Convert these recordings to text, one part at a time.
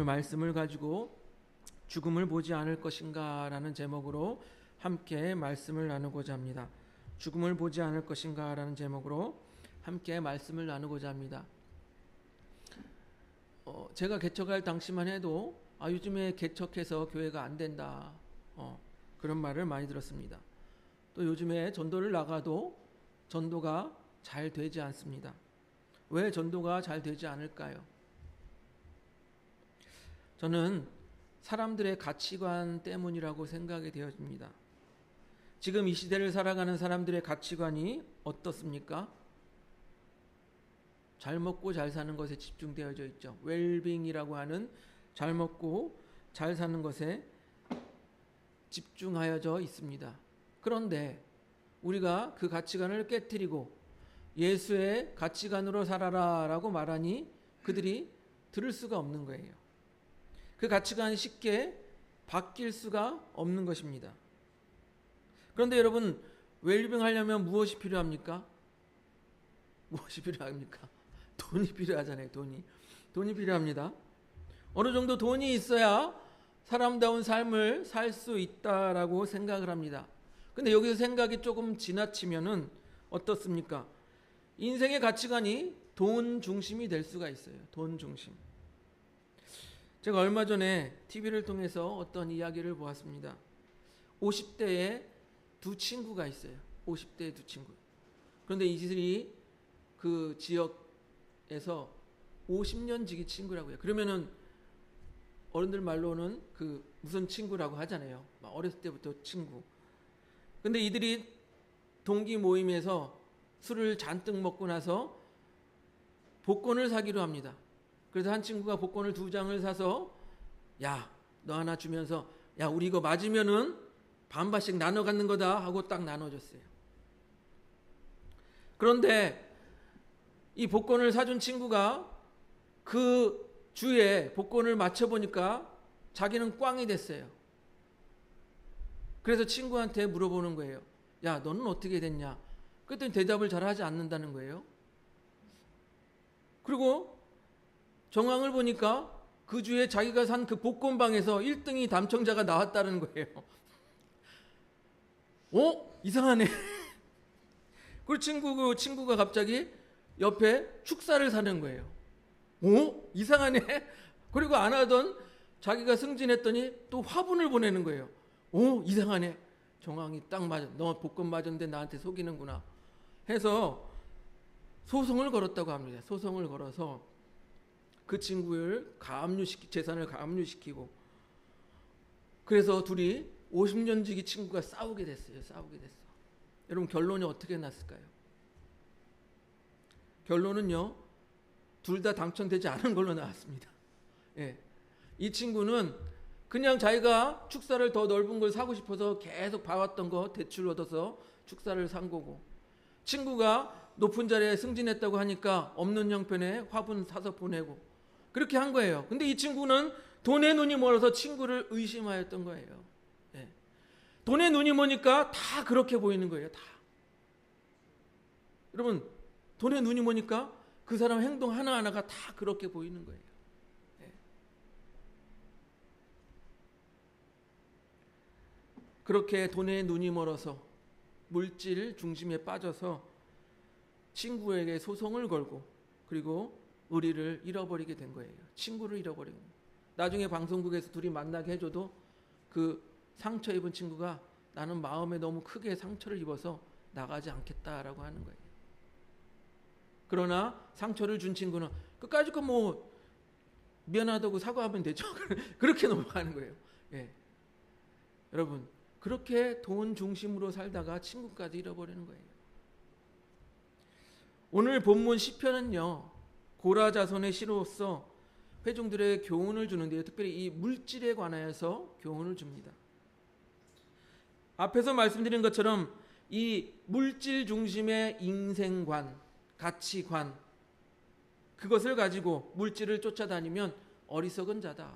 말씀을 가지고 죽음을 보지 않을 것인가 라는 제목으로 함께 말씀을 나누고자 합니다. 죽음을 보지 않을 것인가 라는 제목으로 함께 말씀을 나누고자 합니다. 제가 개척할 당시만 해도 요즘에 개척해서 교회가 안 된다, 그런 말을 많이 들었습니다. 또 요즘에 전도를 나가도 전도가 잘 되지 않습니다. 왜 전도가 잘 되지 않을까요? 저는 사람들의 가치관 때문이라고 생각이 되어집니다. 지금 이 시대를 살아가는 사람들의 가치관이 어떻습니까? 잘 먹고 잘 사는 것에 집중되어져 있죠. 웰빙이라고 하는 잘 먹고 잘 사는 것에 집중하여져 있습니다. 그런데 우리가 그 가치관을 깨트리고 예수의 가치관으로 살아라 라고 말하니 그들이 들을 수가 없는 거예요. 그 가치관이 쉽게 바뀔 수가 없는 것입니다. 그런데 여러분, 웰빙 하려면 무엇이 필요합니까? 무엇이 필요합니까? 돈이 필요하잖아요. 돈이 필요합니다. 어느 정도 돈이 있어야 사람다운 삶을 살 수 있다라고 생각을 합니다. 근데 여기서 생각이 조금 지나치면은 어떻습니까? 인생의 가치관이 돈 중심이 될 수가 있어요. 돈 중심. 제가 얼마 전에 TV를 통해서 어떤 이야기를 보았습니다. 50대에 두 친구가 있어요. 50대의 두 친구. 그런데 이들이 그 지역에서 50년 지기 친구라고 해요. 그러면은 어른들 말로는 그 무슨 친구라고 하잖아요. 어렸을 때부터 친구. 근데 이들이 동기 모임에서 술을 잔뜩 먹고 나서 복권을 사기로 합니다. 그래서 한 친구가 복권을 2장을 사서 야, 너 하나 주면서 야, 우리 이거 맞으면은 반반씩 나눠 갖는 거다 하고 딱 나눠줬어요. 그런데 이 복권을 사준 친구가 그 주에 복권을 맞춰보니까 자기는 꽝이 됐어요. 그래서 친구한테 물어보는 거예요. 야, 너는 어떻게 됐냐? 그랬더니 대답을 잘 하지 않는다는 거예요. 그리고 정황을 보니까 그 주에 자기가 산 그 복권방에서 1등이 당첨자가 나왔다는 거예요. 이상하네. 그리고 친구가 갑자기 옆에 축사를 사는 거예요. 이상하네. 그리고 안 하던 자기가 승진했더니 또 화분을 보내는 거예요. 이상하네. 정황이 딱 맞아. 너 복권 맞았는데 나한테 속이는구나. 해서 소송을 걸었다고 합니다. 소송을 걸어서 그 친구를 재산을 가압류시키고, 그래서 둘이 50년 지기 친구가 싸우게 됐어요. 여러분, 결론이 어떻게 났을까요? 결론은요, 둘 다 당첨되지 않은 걸로 나왔습니다. 예. 이 친구는 그냥 자기가 축사를 더 넓은 걸 사고 싶어서 계속 봐왔던 거 대출 얻어서 축사를 산 거고, 친구가 높은 자리에 승진했다고 하니까 없는 형편에 화분 사서 보내고 그렇게 한 거예요. 근데 이 친구는 돈에 눈이 멀어서 친구를 의심하였던 거예요. 예. 돈에 눈이 머니까 다 그렇게 보이는 거예요. 다. 여러분, 돈에 눈이 머니까 그 사람 행동 하나하나가 다 그렇게 보이는 거예요. 예. 그렇게 돈에 눈이 멀어서 물질 중심에 빠져서 친구에게 소송을 걸고 그리고 의리를 잃어버리게 된 거예요. 친구를 잃어버린 거예요. 나중에 방송국에서 둘이 만나게 해줘도 그 상처 입은 친구가 나는 마음에 너무 크게 상처를 입어서 나가지 않겠다라고 하는 거예요. 그러나 상처를 준 친구는 끝까지 미안하다고 사과하면 되죠. 그렇게 넘어가는 거예요. 예. 여러분, 그렇게 돈 중심으로 살다가 친구까지 잃어버리는 거예요. 오늘 본문 시편은요, 고라 자손의 시로서 회중들에게 교훈을 주는데요, 특별히 이 물질에 관하여서 교훈을 줍니다. 앞에서 말씀드린 것처럼 이 물질 중심의 인생관, 가치관, 그것을 가지고 물질을 쫓아다니면 어리석은 자다.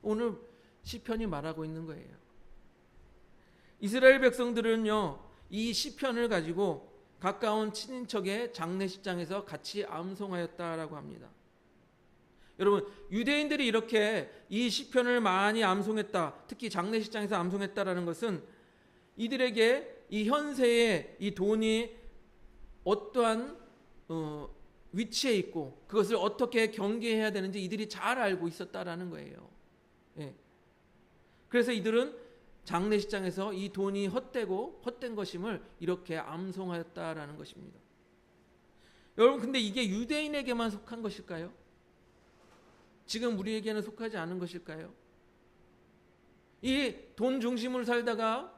오늘 시편이 말하고 있는 거예요. 이스라엘 백성들은요, 이 시편을 가지고 가까운 친인척의 장례식장에서 같이 암송하였다라고 합니다. 여러분, 유대인들이 이렇게 이 시편을 많이 암송했다, 특히 장례식장에서 암송했다라는 것은 이들에게 이 현세의 이 돈이 어떠한 위치에 있고 그것을 어떻게 경계해야 되는지 이들이 잘 알고 있었다라는 거예요. 예. 그래서 이들은 장례식장에서 이 돈이 헛된 것임을 이렇게 암송하였다라는 것입니다. 여러분, 근데 이게 유대인에게만 속한 것일까요? 지금 우리에게는 속하지 않은 것일까요? 이 돈 중심으로 살다가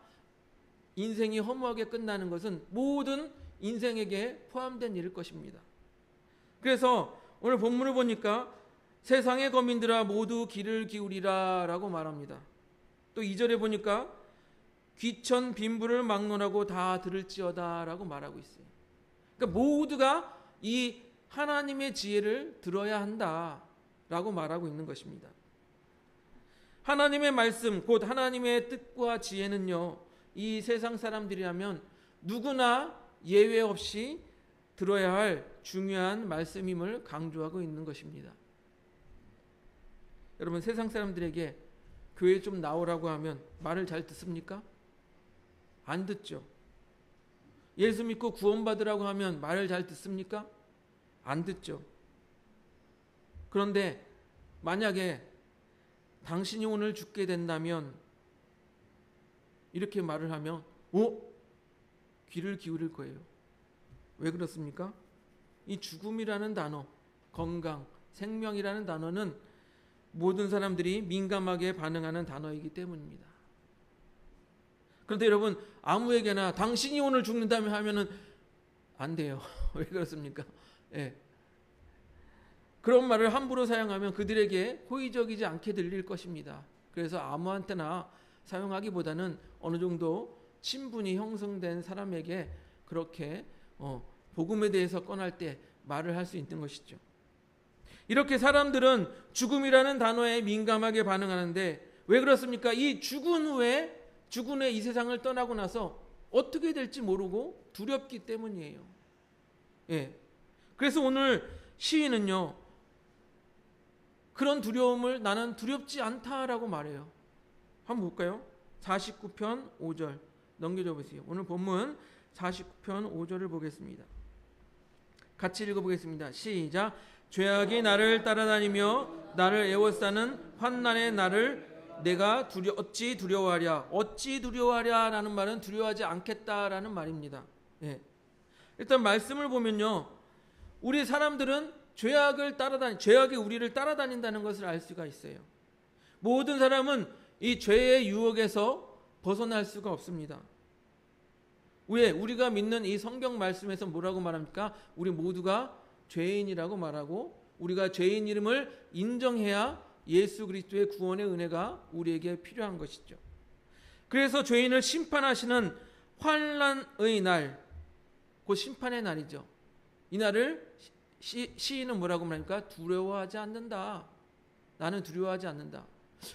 인생이 허무하게 끝나는 것은 모든 인생에게 포함된 일일 것입니다. 그래서 오늘 본문을 보니까 세상의 거민들아 모두 귀를 기울이라 라고 말합니다. 또 2절에 보니까 귀천 빈부를 막론하고 다 들을지어다 라고 말하고 있어요. 그러니까 모두가 이 하나님의 지혜를 들어야 한다 라고 말하고 있는 것입니다. 하나님의 말씀, 곧 하나님의 뜻과 지혜는요, 이 세상 사람들이라면 누구나 예외 없이 들어야 할 중요한 말씀임을 강조하고 있는 것입니다. 여러분, 세상 사람들에게 교회 좀 나오라고 하면 말을 잘 듣습니까? 안 듣죠. 예수 믿고 구원받으라고 하면 말을 잘 듣습니까? 안 듣죠. 그런데 만약에 당신이 오늘 죽게 된다면 이렇게 말을 하면 귀를 기울일 거예요. 왜 그렇습니까? 이 죽음이라는 단어, 건강, 생명이라는 단어는 모든 사람들이 민감하게 반응하는 단어이기 때문입니다. 그런데 여러분, 아무에게나 당신이 오늘 죽는다면 하면은 안 돼요. 왜 그렇습니까? 예. 그런 말을 함부로 사용하면 그들에게 호의적이지 않게 들릴 것입니다. 그래서 아무한테나 사용하기보다는 어느 정도 친분이 형성된 사람에게 그렇게 복음에 대해서 꺼낼 때 말을 할 수 있는 것이죠. 이렇게 사람들은 죽음이라는 단어에 민감하게 반응하는데 왜 그렇습니까? 이 죽은 후에 이 세상을 떠나고 나서 어떻게 될지 모르고 두렵기 때문이에요. 예. 그래서 오늘 시인은요, 그런 두려움을 나는 두렵지 않다라고 말해요. 한번 볼까요? 49편 5절 넘겨줘 보세요. 오늘 본문 49편 5절을 보겠습니다. 같이 읽어보겠습니다. 시작. 죄악이 나를 따라다니며 나를 애워싸는 환난의 나를 내가 어찌 두려워하랴. 어찌 두려워하랴 라는 말은 두려워하지 않겠다라는 말입니다. 예. 일단 말씀을 보면요, 우리 사람들은 죄악이 우리를 따라다닌다는 것을 알 수가 있어요. 모든 사람은 이 죄의 유혹에서 벗어날 수가 없습니다. 왜? 우리가 믿는 이 성경 말씀에서 뭐라고 말합니까? 우리 모두가 죄인이라고 말하고 우리가 죄인 이름을 인정해야 예수 그리스도의 구원의 은혜가 우리에게 필요한 것이죠. 그래서 죄인을 심판하시는 환난의 날, 곧 심판의 날이죠. 이 날을 시인은 뭐라고 말합니까? 두려워하지 않는다. 나는 두려워하지 않는다.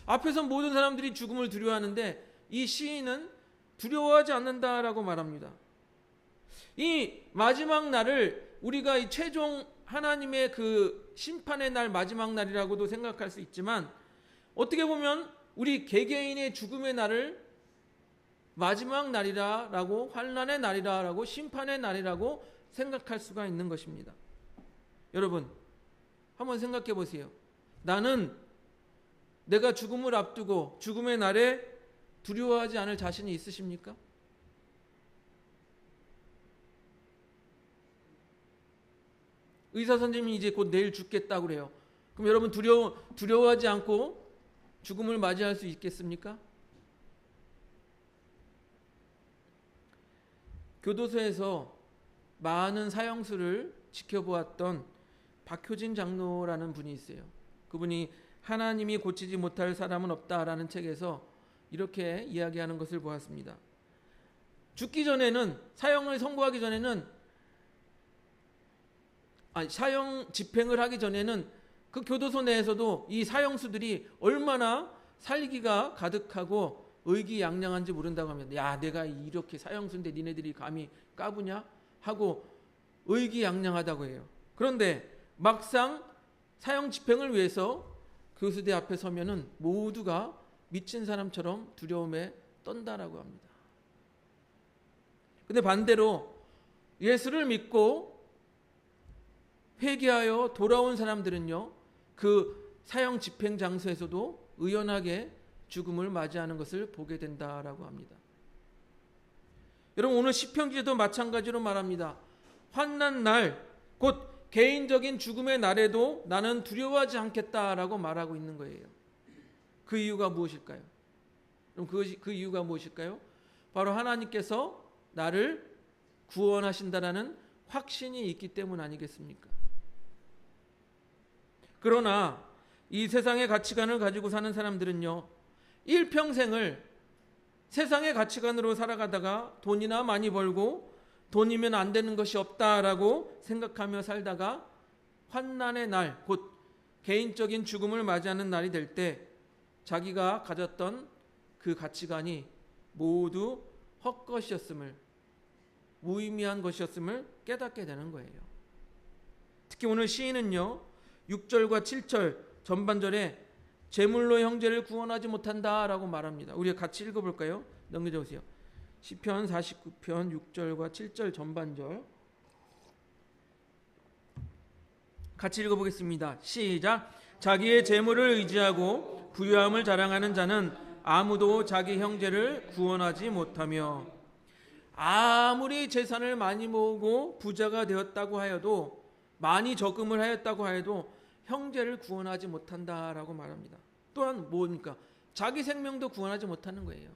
앞에서 모든 사람들이 죽음을 두려워하는데 이 시인은 두려워하지 않는다라고 말합니다. 이 마지막 날을 우리가 이 최종 하나님의 그 심판의 날, 마지막 날이라고도 생각할 수 있지만 어떻게 보면 우리 개개인의 죽음의 날을 마지막 날이라고, 환난의 날이라고, 심판의 날이라고 생각할 수가 있는 것입니다. 여러분, 한번 생각해 보세요. 나는 내가 죽음을 앞두고 죽음의 날에 두려워하지 않을 자신이 있으십니까? 의사 선생님이 이제 곧 내일 죽겠다고 그래요. 그럼 여러분 두려워하지 않고 죽음을 맞이할 수 있겠습니까? 교도소에서 많은 사형수를 지켜보았던 박효진 장로라는 분이 있어요. 그분이 하나님이 고치지 못할 사람은 없다라는 책에서 이렇게 이야기하는 것을 보았습니다. 죽기 전에는, 사형을 선고하기 전에는, 사형 집행을 하기 전에는 그 교도소 내에서도 이 사형수들이 얼마나 살기가 가득하고 의기양양한지 모른다고 합니다. 야, 내가 이렇게 사형수인데 니네들이 감히 까부냐? 하고 의기양양하다고 해요. 그런데 막상 사형 집행을 위해서 교수대 앞에 서면은 모두가 미친 사람처럼 두려움에 떤다라고 합니다. 근데 반대로 예수를 믿고 회개하여 돌아온 사람들은요, 그 사형 집행 장소에서도 의연하게 죽음을 맞이하는 것을 보게 된다라고 합니다. 여러분, 오늘 시편기에도 마찬가지로 말합니다. 환난 날, 곧 개인적인 죽음의 날에도 나는 두려워하지 않겠다라고 말하고 있는 거예요. 그 이유가 무엇일까요? 그럼 그 이유가 무엇일까요? 바로 하나님께서 나를 구원하신다라는 확신이 있기 때문 아니겠습니까? 그러나 이 세상의 가치관을 가지고 사는 사람들은요, 일평생을 세상의 가치관으로 살아가다가 돈이나 많이 벌고 돈이면 안 되는 것이 없다라고 생각하며 살다가 환난의 날, 곧 개인적인 죽음을 맞이하는 날이 될 때 자기가 가졌던 그 가치관이 모두 헛것이었음을, 무의미한 것이었음을 깨닫게 되는 거예요. 특히 오늘 시인은요, 6절과 7절 전반절에 재물로 형제를 구원하지 못한다라고 말합니다. 우리가 같이 읽어볼까요? 넘겨줘 보세요. 시편 49편 6절과 7절 전반절 같이 읽어보겠습니다. 시작. 자기의 재물을 의지하고 부유함을 자랑하는 자는 아무도 자기 형제를 구원하지 못하며, 아무리 재산을 많이 모으고 부자가 되었다고 하여도, 많이 저금을 하였다고 하여도 형제를 구원하지 못한다라고 말합니다. 또한 뭡니까? 자기 생명도 구원하지 못하는 거예요.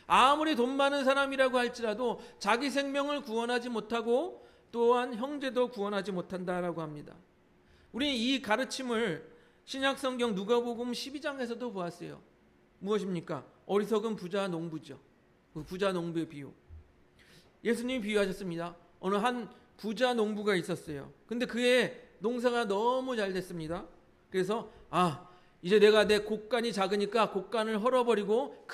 아무리 돈 많은 사람이라고 할지라도 자기 생명을 구원하지 못하고 또한 형제도 구원하지 못한다라고 합니다. 우리는 이 가르침을 신약성경 누가복음 12장에서도 보았어요. 무엇입니까? 어리석은 부자 농부죠. 그 부자 농부의 비유. 예수님이 비유하셨습니다. 어느 한 부자 농부가 있었어요. 근데 그의 농사가 너무 잘 됐습니다. 그래서 이제 내가 내 곡간이 작으니까 곡간을 헐어버리고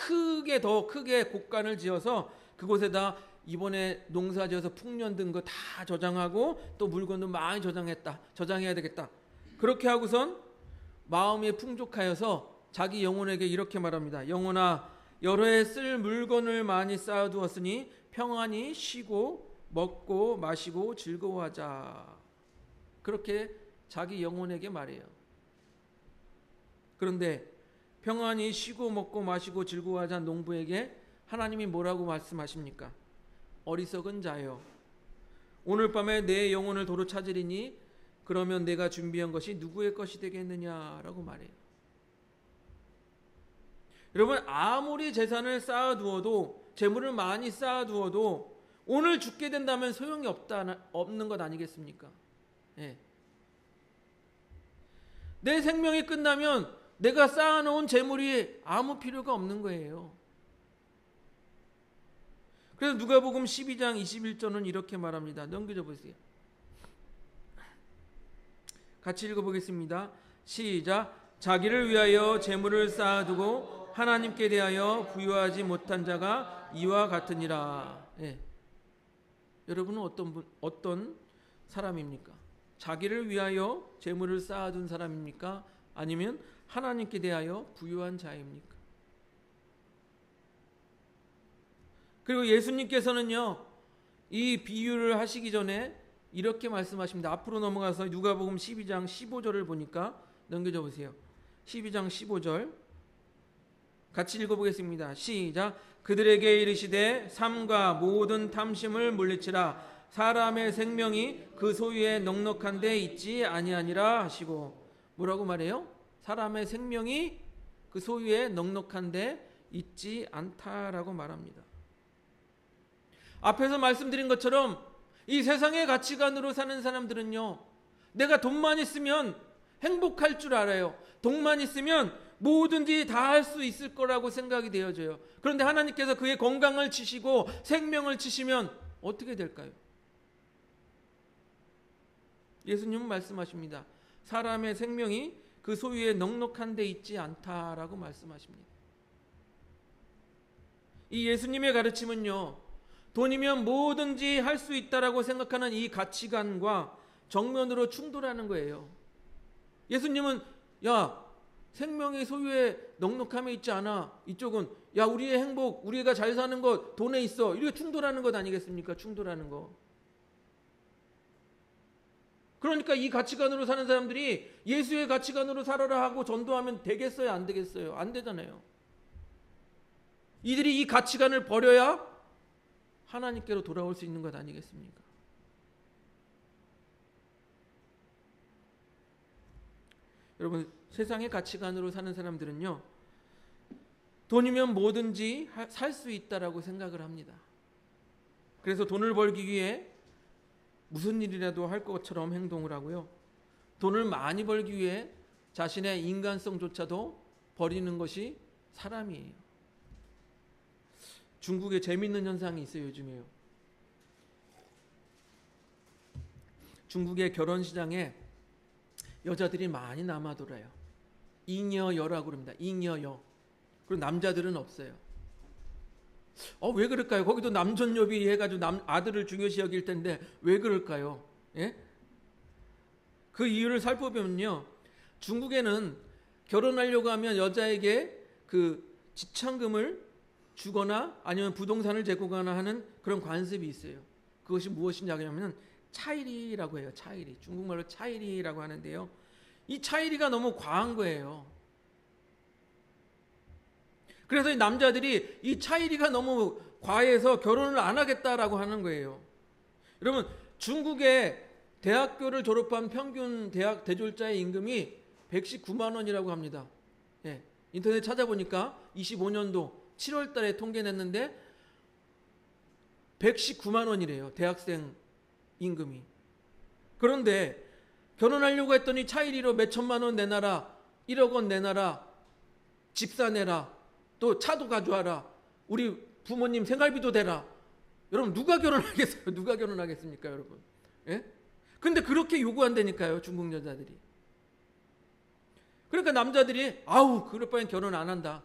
더 크게 곡간을 지어서 그곳에다 이번에 농사 지어서 풍년 든 거 다 저장하고 또 물건도 많이 저장해야 되겠다. 그렇게 하고선 마음이 풍족하여서 자기 영혼에게 이렇게 말합니다. 영혼아, 여러 해 쓸 물건을 많이 쌓아두었으니 평안히 쉬고 먹고 마시고 즐거워하자. 그렇게 자기 영혼에게 말해요. 그런데 평안히 쉬고 먹고 마시고 즐거워하자는 농부에게 하나님이 뭐라고 말씀하십니까? 어리석은 자여, 오늘 밤에 내 영혼을 도로 찾으리니 그러면 내가 준비한 것이 누구의 것이 되겠느냐라고 말해요. 여러분, 아무리 재산을 쌓아두어도, 재물을 많이 쌓아두어도 오늘 죽게 된다면 소용이 없는 것 아니겠습니까? 네. 내 생명이 끝나면 내가 쌓아놓은 재물이 아무 필요가 없는 거예요. 그래서 누가복음 12장 21절은 이렇게 말합니다. 넘겨줘 보세요. 같이 읽어보겠습니다. 시작. 자기를 위하여 재물을 쌓아두고 하나님께 대하여 부유하지 못한 자가 이와 같으니라. 예. 여러분은 어떤 사람입니까? 자기를 위하여 재물을 쌓아둔 사람입니까? 아니면 하나님께 대하여 부유한 자입니까? 그리고 예수님께서는요, 이 비유를 하시기 전에 이렇게 말씀하십니다. 앞으로 넘어가서 누가복음 12장 15절을 보니까 넘겨줘 보세요. 12장 15절 같이 읽어보겠습니다. 시작. 그들에게 이르시되 삼가 모든 탐심을 물리치라. 사람의 생명이 그 소유에 넉넉한 데 있지 아니하니라 하시고. 뭐라고 말해요? 사람의 생명이 그 소유에 넉넉한 데 있지 않다라고 말합니다. 앞에서 말씀드린 것처럼 이 세상의 가치관으로 사는 사람들은요, 내가 돈만 있으면 행복할 줄 알아요. 돈만 있으면 뭐든지 다 할 수 있을 거라고 생각이 되어져요. 그런데 하나님께서 그의 건강을 치시고 생명을 치시면 어떻게 될까요? 예수님은 말씀하십니다. 사람의 생명이 그 소유에 넉넉한 데 있지 않다라고 말씀하십니다. 이 예수님의 가르침은요, 돈이면 뭐든지 할 수 있다라고 생각하는 이 가치관과 정면으로 충돌하는 거예요. 예수님은 야, 생명의 소유에 넉넉함에 있지 않아. 이쪽은 야, 우리의 행복, 우리가 잘 사는 것 돈에 있어. 이게 충돌하는 것 아니겠습니까? 충돌하는 거. 그러니까 이 가치관으로 사는 사람들이 예수의 가치관으로 살아라 하고 전도하면 되겠어요? 안 되겠어요? 안 되잖아요. 이들이 이 가치관을 버려야 하나님께로 돌아올 수 있는 것 아니겠습니까? 여러분, 세상의 가치관으로 사는 사람들은요, 돈이면 뭐든지 살 수 있다라고 생각을 합니다. 그래서 돈을 벌기 위해 무슨 일이라도 할 것처럼 행동을 하고요. 돈을 많이 벌기 위해 자신의 인간성조차도 버리는 것이 사람이에요. 중국에 재미있는 현상이 있어요, 요즘에요. 중국의 결혼 시장에 여자들이 많이 남아 돌아요. 잉여여라고 그럽니다. 잉여여. 그리고 남자들은 없어요. 왜 그럴까요? 거기도 남존여비 해가지고 아들을 중요시 여길 텐데 왜 그럴까요? 예? 그 이유를 살펴보면요, 중국에는 결혼하려고 하면 여자에게 그 지참금을 주거나 아니면 부동산을 제공하거나 하는 그런 관습이 있어요. 그것이 무엇이냐 하면 차이리라고 해요. 차이리. 중국말로 차이리라고 하는데요. 이 차이리가 너무 과한 거예요. 그래서 이 남자들이 이 차이리가 너무 과해서 결혼을 안 하겠다라고 하는 거예요. 여러분, 중국의 대학교를 졸업한 평균 대학 대졸자의 임금이 119만 원이라고 합니다. 예, 인터넷 찾아보니까 25년도 7월 달에 통계 냈는데 119만 원이래요. 대학생 임금이. 그런데 결혼하려고 했더니 차이리로 몇 천만 원 내놔라, 1억 원 내놔라, 집 사내라, 또 차도 가져와라, 우리 부모님 생활비도 대라. 여러분, 누가 결혼하겠어요? 누가 결혼하겠습니까, 여러분? 예? 근데 그렇게 요구한다니까요, 중국 여자들이. 그러니까 남자들이 그럴 바엔 결혼 안 한다.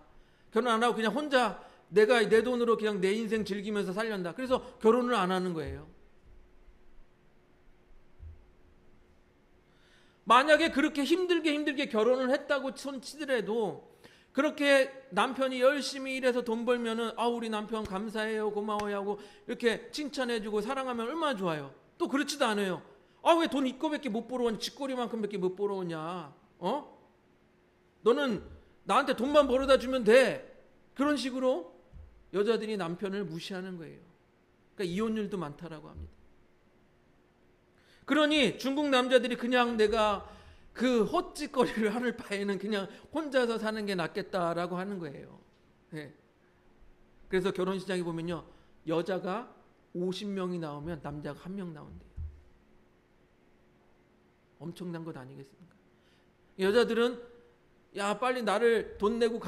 결혼 안 하고 그냥 혼자 내가 내 돈으로 그냥 내 인생 즐기면서 살련다. 그래서 결혼을 안 하는 거예요. 만약에 그렇게 힘들게 결혼을 했다고 손치더라도 그렇게 남편이 열심히 일해서 돈 벌면은 우리 남편 감사해요, 고마워요 하고 이렇게 칭찬해주고 사랑하면 얼마나 좋아요. 또 그렇지도 않아요. 왜 돈 이거밖에 못 벌어오냐, 쥐꼬리만큼밖에 못 벌어오냐, 너는 나한테 돈만 벌어다 주면 돼. 그런 식으로 여자들이 남편을 무시하는 거예요. 그러니까 이혼율도 많다라고 합니다. 그러니 중국 남자들이 그냥 내가 그 헛짓거리를 하는 바에는 그냥 혼자서 사는 게 낫겠다라고 하는 거예요. 네. 그래서 결혼시장에 보면요, 여자가 50명이 나오면 남자가 1명 나온대요. 엄청난 것 아니겠습니까? 여자들은 야, 빨리 나를 돈 내고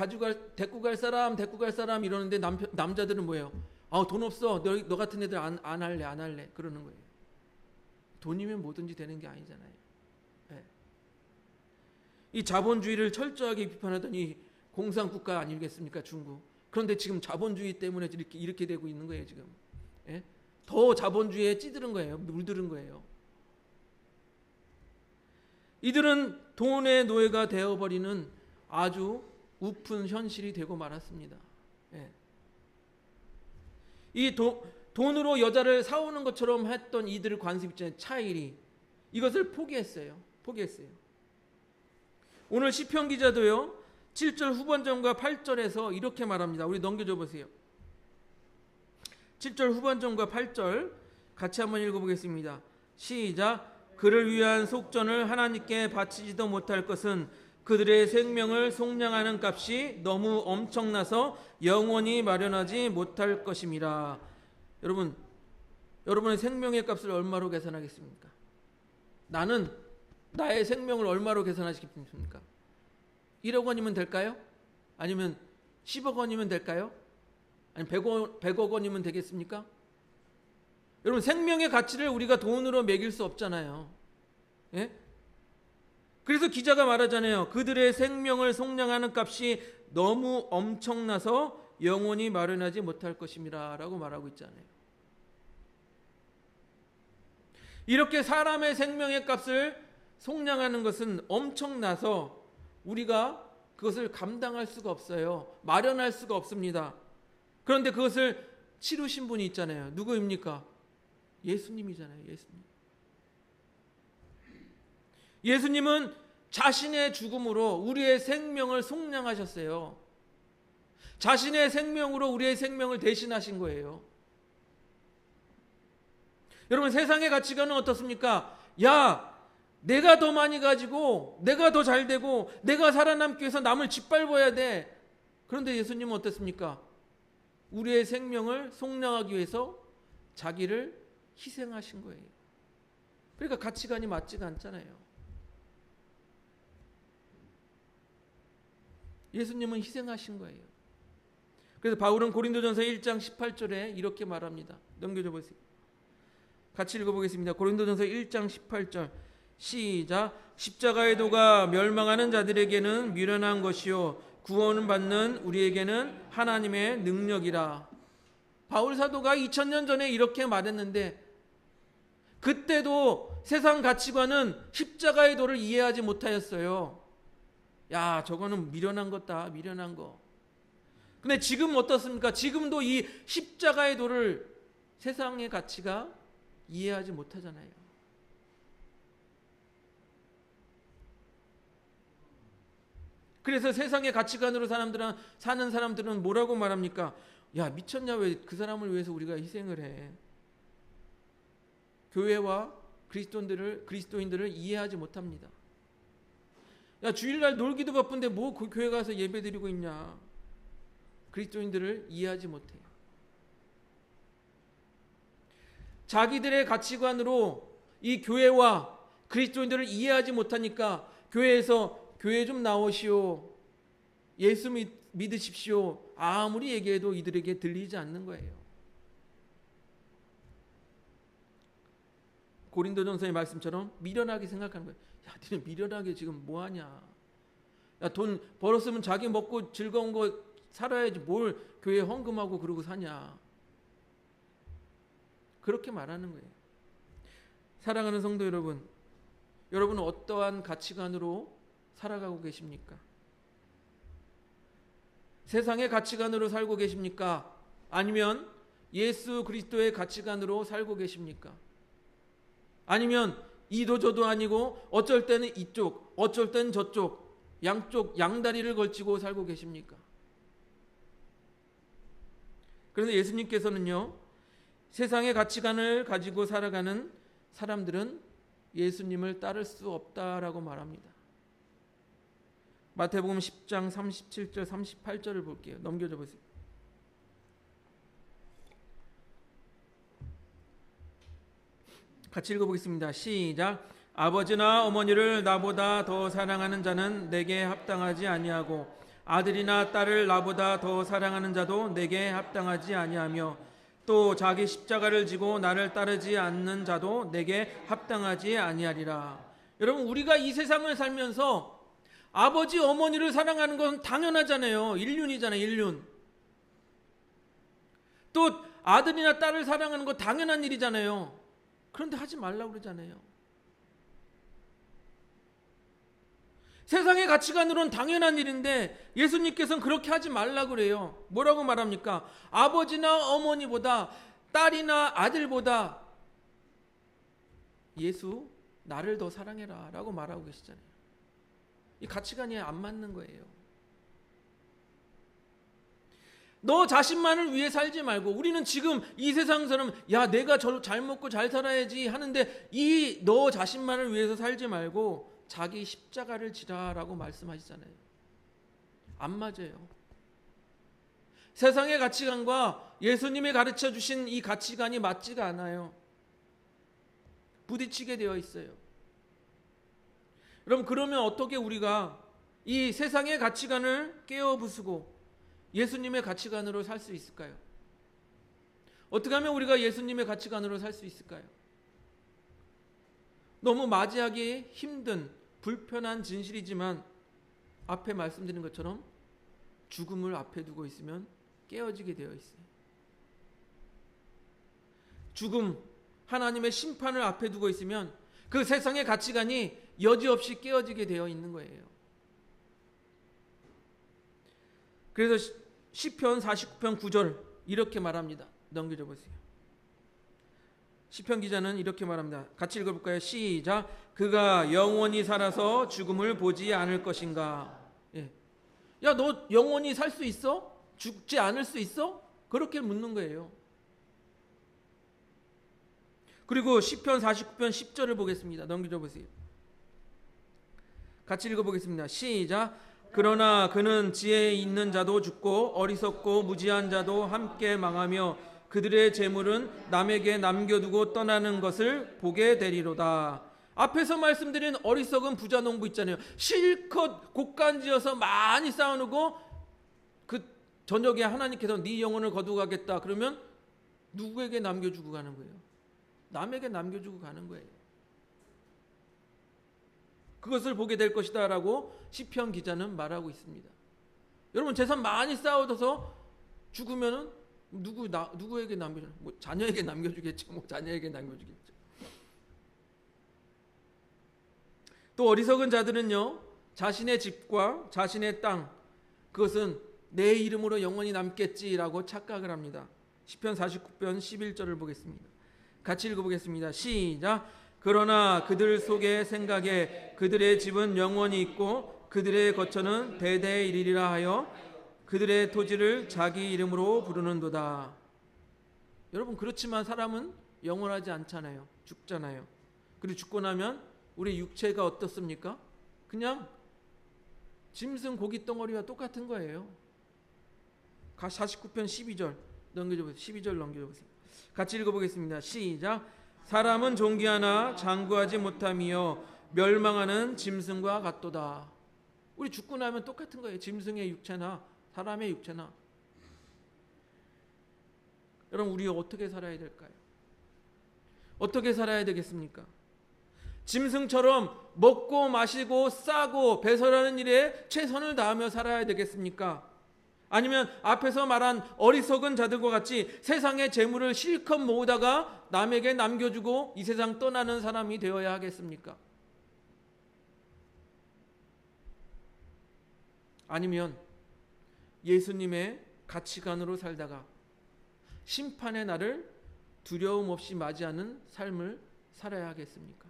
데리고 갈 사람 이러는데 남자들은 뭐예요? 돈 없어. 너 같은 애들 안 할래 그러는 거예요. 돈이면 뭐든지 되는 게 아니잖아요. 네. 이 자본주의를 철저하게 비판하던 이 공산국가 아니겠습니까, 중국. 그런데 지금 자본주의 때문에 이렇게 되고 있는 거예요, 지금. 네? 더 자본주의에 찌들은 거예요. 물들은 거예요. 이들은 돈의 노예가 되어버리는 아주 우픈 현실이 되고 말았습니다. 네. 이 돈으로 여자를 사오는 것처럼 했던 이들의 관습 있잖아요. 차이리. 이것을 포기했어요. 오늘 시편 기자도요, 7절 후반전과 8절에서 이렇게 말합니다. 우리 넘겨줘 보세요. 7절 후반전과 8절 같이 한번 읽어보겠습니다. 시작. 그를 위한 속전을 하나님께 바치지도 못할 것은 그들의 생명을 속량하는 값이 너무 엄청나서 영원히 마련하지 못할 것임이라. 여러분, 여러분의 생명의 값을 얼마로 계산하겠습니까? 나는 나의 생명을 얼마로 계산하시겠습니까? 1억 원이면 될까요? 아니면 10억 원이면 될까요? 아니면 100억 원이면 되겠습니까? 여러분, 생명의 가치를 우리가 돈으로 매길 수 없잖아요. 예? 그래서 기자가 말하잖아요. 그들의 생명을 속량하는 값이 너무 엄청나서 영원히 마련하지 못할 것임이라 라고 말하고 있잖아요. 이렇게 사람의 생명의 값을 속량하는 것은 엄청나서 우리가 그것을 감당할 수가 없어요. 마련할 수가 없습니다. 그런데 그것을 치르신 분이 있잖아요. 누구입니까? 예수님이잖아요. 예수님. 예수님은 자신의 죽음으로 우리의 생명을 속량하셨어요. 자신의 생명으로 우리의 생명을 대신하신 거예요. 여러분, 세상의 가치관은 어떻습니까? 야, 내가 더 많이 가지고 내가 더 잘 되고 내가 살아남기 위해서 남을 짓밟아야 돼. 그런데 예수님은 어땠습니까? 우리의 생명을 속량하기 위해서 자기를 희생하신 거예요. 그러니까 가치관이 맞지가 않잖아요. 예수님은 희생하신 거예요. 그래서 바울은 고린도전서 1장 18절에 이렇게 말합니다. 넘겨줘 보세요. 같이 읽어보겠습니다. 고린도전서 1장 18절 시작. 십자가의 도가 멸망하는 자들에게는 미련한 것이요 구원을 받는 우리에게는 하나님의 능력이라. 바울 사도가 2000년 전에 이렇게 말했는데 그때도 세상 가치관은 십자가의 도를 이해하지 못하였어요. 야, 저거는 미련한 거다, 미련한 거. 근데 지금 어떻습니까? 지금도 이 십자가의 도를 세상의 가치가 이해하지 못하잖아요. 그래서 세상의 가치관으로 사는 사람들은 뭐라고 말합니까? 야, 미쳤냐? 왜 그 사람을 위해서 우리가 희생을 해? 교회와 그리스도인들을 이해하지 못합니다. 야, 주일날 놀기도 바쁜데 뭐 그 교회 가서 예배 드리고 있냐? 그리스도인들을 이해하지 못해요. 자기들의 가치관으로 이 교회와 그리스도인들을 이해하지 못하니까 교회에서 교회 좀 나오시오, 예수 믿으십시오 아무리 얘기해도 이들에게 들리지 않는 거예요. 고린도전서의 말씀처럼 미련하게 생각하는 거예요. 야, 너는 미련하게 지금 뭐하냐? 야, 돈 벌었으면 자기 먹고 즐거운 거 살아야지 뭘 교회 헌금하고 그러고 사냐? 그렇게 말하는 거예요. 사랑하는 성도 여러분, 여러분은 어떠한 가치관으로 살아가고 계십니까? 세상의 가치관으로 살고 계십니까? 아니면 예수 그리스도의 가치관으로 살고 계십니까? 아니면 이도 저도 아니고 어쩔 때는 이쪽, 어쩔 때는 저쪽, 양쪽 양다리를 걸치고 살고 계십니까? 그런데 예수님께서는요, 세상의 가치관을 가지고 살아가는 사람들은 예수님을 따를 수 없다라고 말합니다. 마태복음 10장 37절 38절을 볼게요. 넘겨줘 보세요. 같이 읽어보겠습니다. 시작. 아버지나 어머니를 나보다 더 사랑하는 자는 내게 합당하지 아니하고 아들이나 딸을 나보다 더 사랑하는 자도 내게 합당하지 아니하며 또 자기 십자가를 지고 나를 따르지 않는 자도 내게 합당하지 아니하리라. 여러분, 우리가 이 세상을 살면서 아버지 어머니를 사랑하는 건 당연하잖아요. 인륜이잖아요. 인륜. 또 아들이나 딸을 사랑하는 거 당연한 일이잖아요. 그런데 하지 말라고 그러잖아요. 세상의 가치관으로는 당연한 일인데 예수님께서는 그렇게 하지 말라고 그래요. 뭐라고 말합니까? 아버지나 어머니보다, 딸이나 아들보다 예수 나를 더 사랑해라 라고 말하고 계시잖아요. 이 가치관이 안 맞는 거예요. 너 자신만을 위해 살지 말고, 우리는 지금 이 세상처럼 야, 내가 잘 먹고 잘 살아야지 하는데 이 너 자신만을 위해서 살지 말고 자기 십자가를 지라라고 말씀하시잖아요. 안 맞아요. 세상의 가치관과 예수님이 가르쳐 주신 이 가치관이 맞지가 않아요. 부딪히게 되어 있어요. 여러분, 그러면 어떻게 우리가 이 세상의 가치관을 깨어부수고 예수님의 가치관으로 살 수 있을까요? 어떻게 하면 우리가 예수님의 가치관으로 살 수 있을까요? 너무 맞이하기 힘든 불편한 진실이지만 앞에 말씀드린 것처럼 죽음을 앞에 두고 있으면 깨어지게 되어 있어요. 죽음, 하나님의 심판을 앞에 두고 있으면 그 세상의 가치관이 여지없이 깨어지게 되어 있는 거예요. 그래서 시편 49편 9절 이렇게 말합니다. 넘겨줘 보세요. 시편 기자는 이렇게 말합니다. 같이 읽어볼까요? 시작. 그가 영원히 살아서 죽음을 보지 않을 것인가. 예. 야, 너 영원히 살 수 있어? 죽지 않을 수 있어? 그렇게 묻는 거예요. 그리고 시편 49편 10절을 보겠습니다. 넘겨줘 보세요. 같이 읽어보겠습니다. 시작. 그러나 그는 지혜 있는 자도 죽고 어리석고 무지한 자도 함께 망하며 그들의 재물은 남에게 남겨두고 떠나는 것을 보게 되리로다. 앞에서 말씀드린 어리석은 부자 농부 있잖아요. 실컷 곡간지어서 많이 쌓아놓고 그 저녁에 하나님께서 네 영혼을 거두가겠다 그러면 누구에게 남겨주고 가는 거예요? 남에게 남겨주고 가는 거예요. 그것을 보게 될 것이다 라고 시편 기자는 말하고 있습니다. 여러분, 재산 많이 쌓아둬서 죽으면은 누구에게 남겨주나? 뭐 자녀에게 남겨주겠죠. 자녀에게 남겨주겠죠. 또 어리석은 자들은요, 자신의 집과 자신의 땅, 그것은 내 이름으로 영원히 남겠지라고 착각을 합니다. 시편 49편 11절을 보겠습니다. 같이 읽어보겠습니다. 시작. 그러나 그들 속의 생각에 그들의 집은 영원히 있고 그들의 거처는 대대에 이르리라 하여 그들의 토지를 자기 이름으로 부르는도다. 여러분, 그렇지만 사람은 영원하지 않잖아요. 죽잖아요. 그리고 죽고 나면 우리 육체가 어떻습니까? 그냥 짐승 고기 덩어리와 똑같은 거예요. 49편 12절 넘겨줘보세요. 12절 넘겨줘보세요. 같이 읽어보겠습니다. 시작. 사람은 존귀하나 장구하지 못하며 멸망하는 짐승과 같도다. 우리 죽고 나면 똑같은 거예요. 짐승의 육체나 사람의 육체나. 여러분, 우리 어떻게 살아야 될까요? 어떻게 살아야 되겠습니까? 짐승처럼 먹고 마시고 싸고 배설하는 일에 최선을 다하며 살아야 되겠습니까? 아니면 앞에서 말한 어리석은 자들과 같이 세상의 재물을 실컷 모으다가 남에게 남겨주고 이 세상 떠나는 사람이 되어야 하겠습니까? 아니면 예수님의 가치관으로 살다가 심판의 날을 두려움 없이 맞이하는 삶을 살아야 하겠습니까?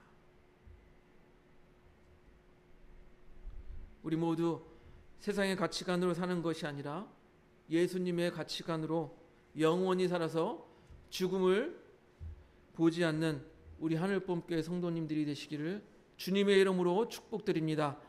우리 모두 세상의 가치관으로 사는 것이 아니라 예수님의 가치관으로 영원히 살아서 죽음을 보지 않는 우리 하늘봄교회 성도님들이 되시기를 주님의 이름으로 축복드립니다.